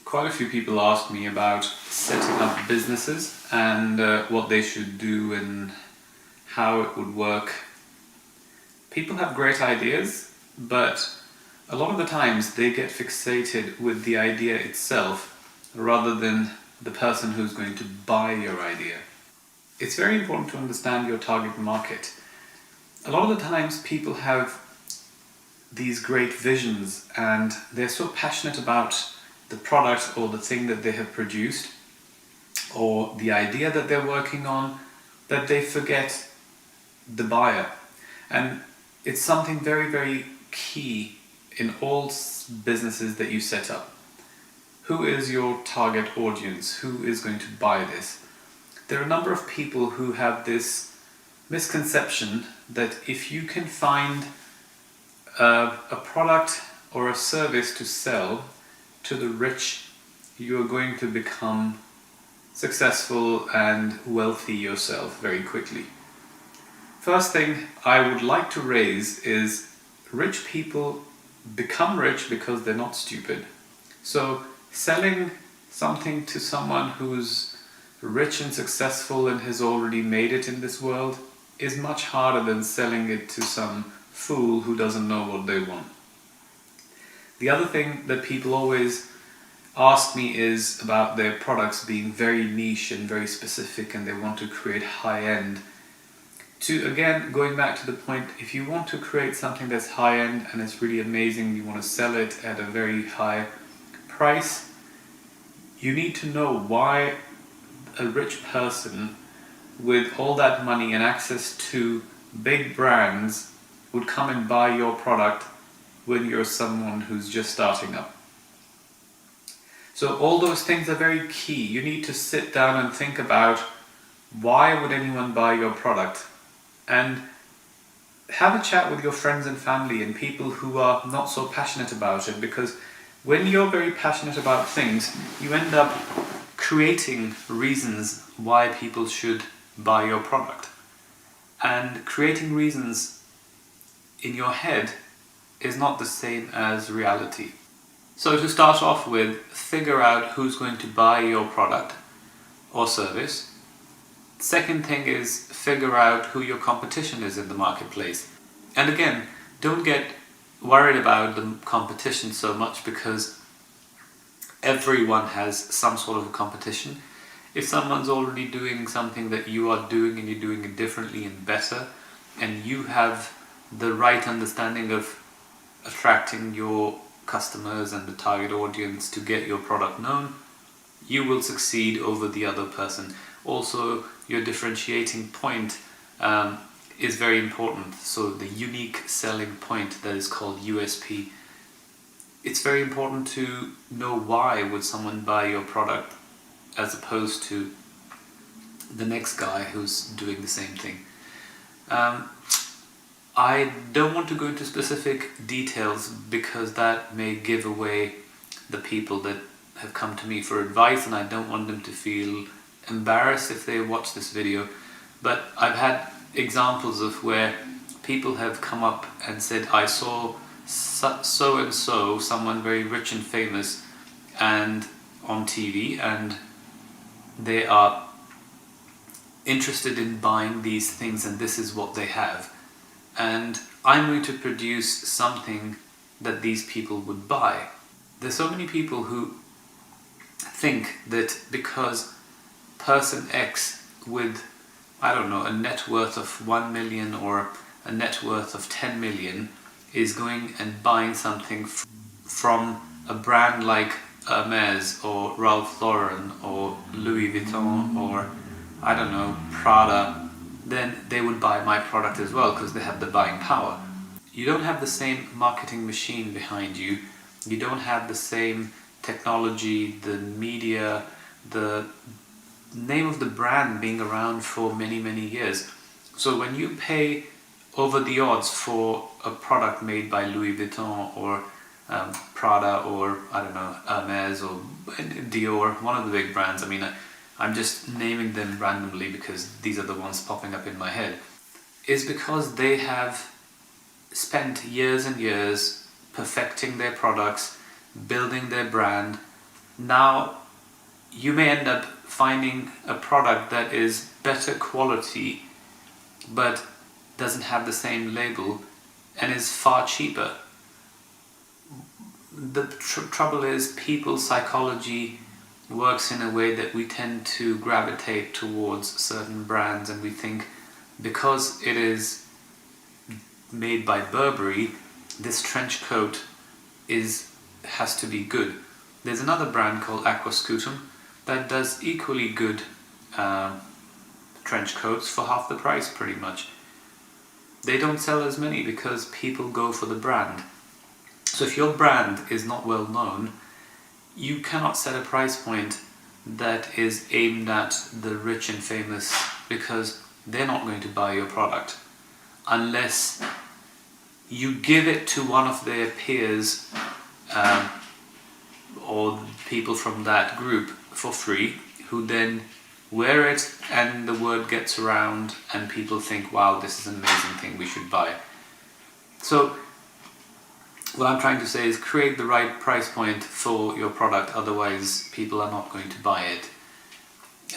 Quite a few people ask me about setting up businesses and what they should do and how it would work. People have great ideas, but a lot of the times they get fixated with the idea itself rather than the person who's going to buy your idea. It's very important to understand your target market. A lot of the times people have these great visions and they're so passionate about the product or the thing that they have produced or the idea that they're working on that they forget the buyer. And it's something very, very key in all businesses that you set up. Who is your target audience? Who is going to buy this? There are a number of people who have this misconception that if you can find a product or a service to sell to the rich, you are going to become successful and wealthy yourself very quickly. First thing I would like to raise is rich people become rich because they're not stupid. So selling something to someone who's rich and successful and has already made it in this world is much harder than selling it to some fool who doesn't know what they want. The other thing that people always ask me is about their products being very niche and very specific and they want to create high-end. Again, going back to the point, if you want to create something that's high-end and it's really amazing, you want to sell it at a very high price, you need to know why a rich person with all that money and access to big brands would come and buy your product when you're someone who's just starting up. So all those things are very key. You need to sit down and think about why would anyone buy your product, and have a chat with your friends and family and people who are not so passionate about it, because when you're very passionate about things, you end up creating reasons why people should buy your product. And creating reasons in your head is not the same as reality. So to start off with, figure out who's going to buy your product or service. Second thing is figure out who your competition is in the marketplace. And again, don't get worried about the competition so much, because everyone has some sort of a competition. If someone's already doing something that you are doing and you're doing it differently and better, and you have the right understanding of attracting your customers and the target audience to get your product known, you will succeed over the other person. Also, your differentiating point is very important. So the unique selling point, that is called USP. It's very important to know why would someone buy your product as opposed to the next guy who's doing the same thing. I don't want to go into specific details because that may give away the people that have come to me for advice, and I don't want them to feel embarrassed if they watch this video. But I've had examples of where people have come up and said, I saw so and so, someone very rich and famous, and on TV, and they are interested in buying these things and this is what they have, and I'm going to produce something that these people would buy. There's so many people who think that because person X with, I don't know, a net worth of 1 million or a net worth of 10 million is going and buying something from a brand like Hermes or Ralph Lauren or Louis Vuitton or, I don't know, Prada, then they would buy my product as well because they have the buying power. You don't have the same marketing machine behind you. You don't have the same technology, the media, the name of the brand being around for many, many years. So when you pay over the odds for a product made by Louis Vuitton or Prada or, I don't know, Hermes or Dior, one of the big brands, I mean, I'm just naming them randomly because these are the ones popping up in my head, is because they have spent years and years perfecting their products, building their brand, Now, you may end up finding a product that is better quality but doesn't have the same label and is far cheaper. The trouble is, people's psychology works in a way that we tend to gravitate towards certain brands, and we think because it is made by Burberry, this trench coat has to be good. There's another brand called Aquascutum that does equally good trench coats for half the price pretty much. They don't sell as many because people go for the brand. So if your brand is not well known, you cannot set a price point that is aimed at the rich and famous, because they're not going to buy your product unless you give it to one of their peers or people from that group for free, who then wear it and the word gets around and people think, wow, this is an amazing thing, we should buy it. So what I'm trying to say is create the right price point for your product, otherwise people are not going to buy it.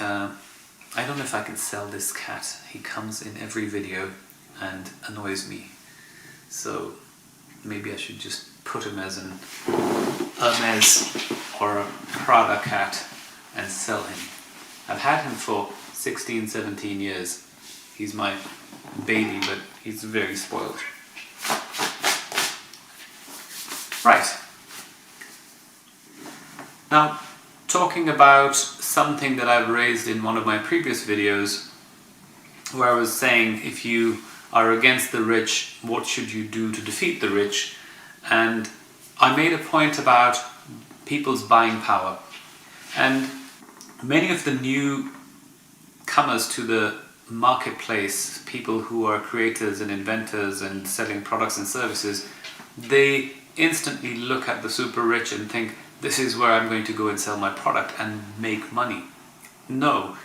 I don't know if I can sell this cat. He comes in every video and annoys me. So maybe I should just put him as an Hermes or a Prada cat and sell him. I've had him for 16, 17 years. He's my baby, but he's very spoiled. Right. Now, talking about something that I've raised in one of my previous videos, where I was saying if you are against the rich, what should you do to defeat the rich? And I made a point about people's buying power. And many of the new comers to the marketplace, people who are creators and inventors and selling products and services, they instantly look at the super rich and think, this is where I'm going to go and sell my product and make money. No,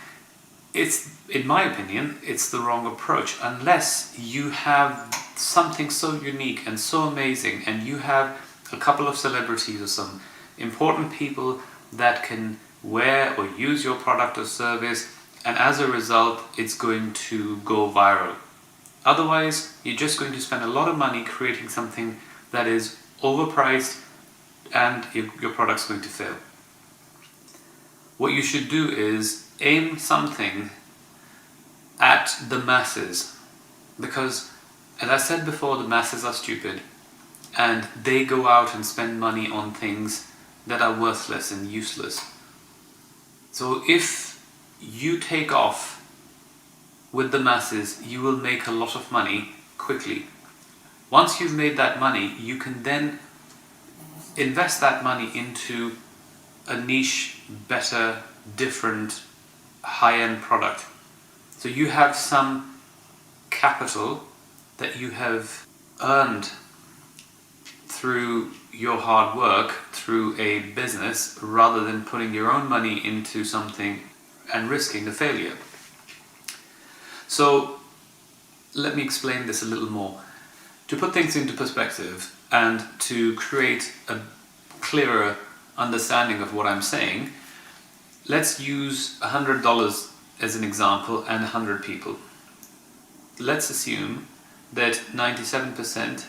in my opinion, it's the wrong approach. Unless you have something so unique and so amazing, and you have a couple of celebrities or some important people that can wear or use your product or service, and as a result, it's going to go viral. Otherwise, you're just going to spend a lot of money creating something that is overpriced and your product's going to fail. What you should do is aim something at the masses, because as I said before, the masses are stupid and they go out and spend money on things that are worthless and useless. So if you take off with the masses, you will make a lot of money quickly. Once you've made that money, you can then invest that money into a niche, better, different, high-end product. So you have some capital that you have earned through your hard work, through a business, rather than putting your own money into something and risking a failure. So let me explain this a little more. To put things into perspective and to create a clearer understanding of what I'm saying, let's use $100 as an example and 100 people. Let's assume that 97%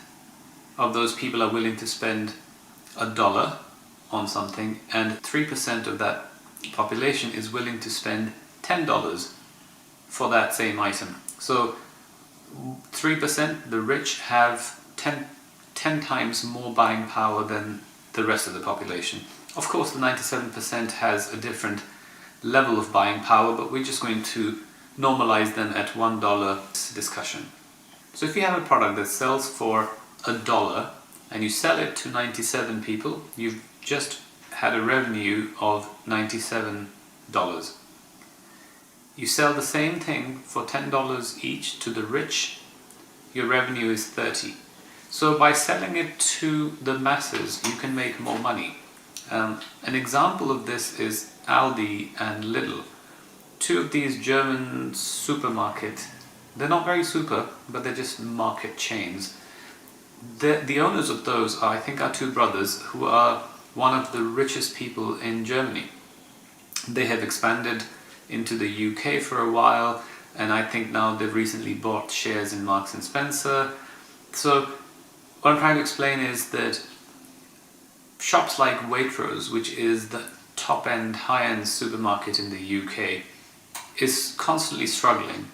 of those people are willing to spend $1 on something, and 3% of that population is willing to spend $10 for that same item. So 3%, the rich, have 10 times more buying power than the rest of the population. Of course, the 97% has a different level of buying power, but we're just going to normalize them at $1 discussion. So if you have a product that sells for $1 and you sell it to 97 people, you've just had a revenue of $97. You sell the same thing for $10 each to the rich, your revenue is $30. So by selling it to the masses, you can make more money. An example of this is Aldi and Lidl. Two of these German supermarket, they're not very super, but they're just market chains. The owners of those are, I think, are two brothers who are one of the richest people in Germany. They have expanded into the UK for a while, and I think now they've recently bought shares in Marks and Spencer. So what I'm trying to explain is that shops like Waitrose, which is the top-end, high-end supermarket in the UK, is constantly struggling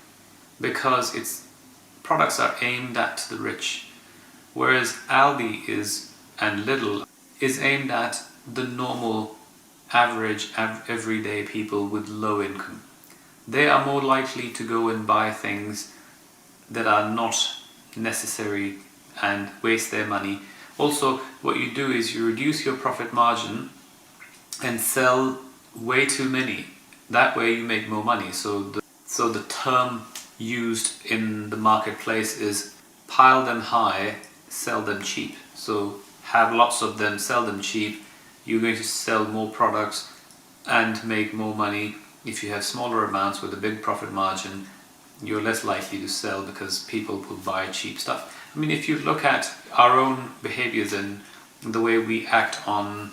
because its products are aimed at the rich, whereas Aldi and Lidl is aimed at the normal, average, everyday people with low income. They are more likely to go and buy things that are not necessary and waste their money. Also, what you do is you reduce your profit margin and sell way too many. That way you make more money. So the term used in the marketplace is pile them high, sell them cheap. So have lots of them, sell them cheap. You're going to sell more products and make more money. If you have smaller amounts with a big profit margin, you're less likely to sell because people will buy cheap stuff. I mean, if you look at our own behaviors and the way we act on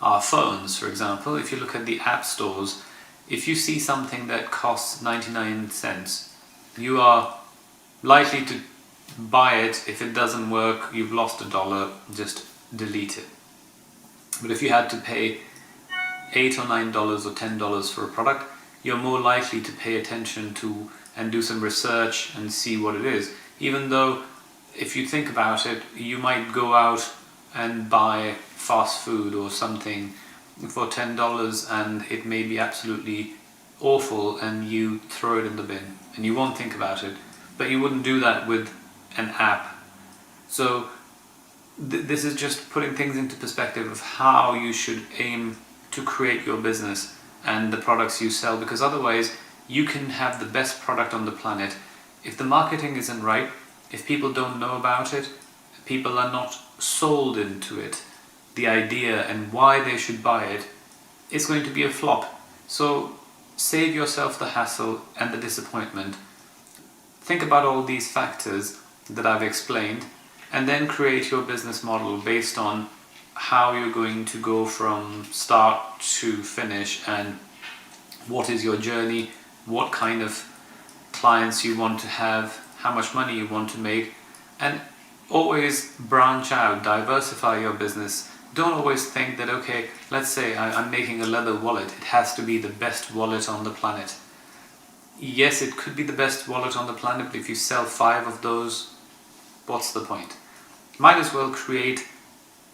our phones, for example, if you look at the app stores, if you see something that costs 99 cents, you are likely to buy it. If it doesn't work, you've lost $1, just delete it. But if you had to pay $8 or $9 or $10 for a product, you're more likely to pay attention to and do some research and see what it is. Even though, if you think about it, you might go out and buy fast food or something for $10 and it may be absolutely awful and you throw it in the bin and you won't think about it. But you wouldn't do that with an app. So this is just putting things into perspective of how you should aim to create your business and the products you sell, because otherwise you can have the best product on the planet. If the marketing isn't right, if people don't know about it, people are not sold into it, the idea and why they should buy it, it's going to be a flop. So save yourself the hassle and the disappointment. Think about all these factors that I've explained and then create your business model based on how you're going to go from start to finish and what is your journey, what kind of clients you want to have, how much money you want to make, and always branch out, diversify your business. Don't always think that, okay, let's say I'm making a leather wallet, it has to be the best wallet on the planet. Yes, it could be the best wallet on the planet, but if you sell 5 of those, what's the point? Might as well create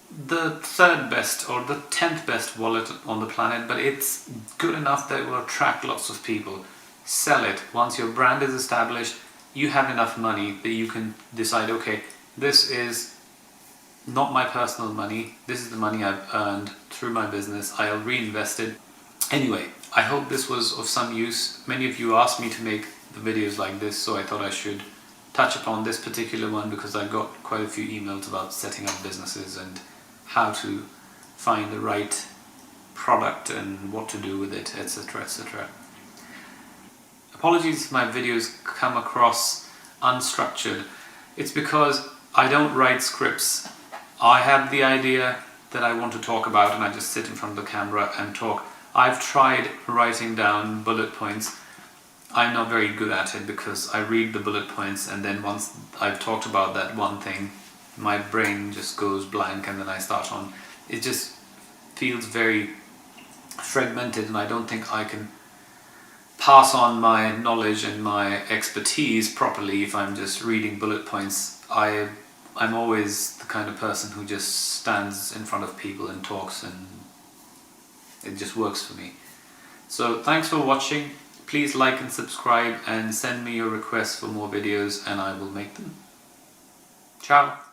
the 3rd best or the 10th best wallet on the planet, but it's good enough that it will attract lots of people. Sell it. Once your brand is established, you have enough money that you can decide, okay, this is not my personal money, this is the money I've earned through my business, I'll reinvest it. Anyway, I hope this was of some use. Many of you asked me to make the videos like this, so I thought I should touch upon this particular one because I got quite a few emails about setting up businesses and how to find the right product and what to do with it, etc, etc. Apologies if my videos come across unstructured. It's because I don't write scripts. I have the idea that I want to talk about and I just sit in front of the camera and talk. I've tried writing down bullet points. I'm not very good at it because I read the bullet points and then once I've talked about that one thing, my brain just goes blank and then I start on. It just feels very fragmented and I don't think I can pass on my knowledge and my expertise properly if I'm just reading bullet points. I'm always the kind of person who just stands in front of people and talks, and it just works for me. So thanks for watching. Please like and subscribe and send me your requests for more videos and I will make them. Ciao!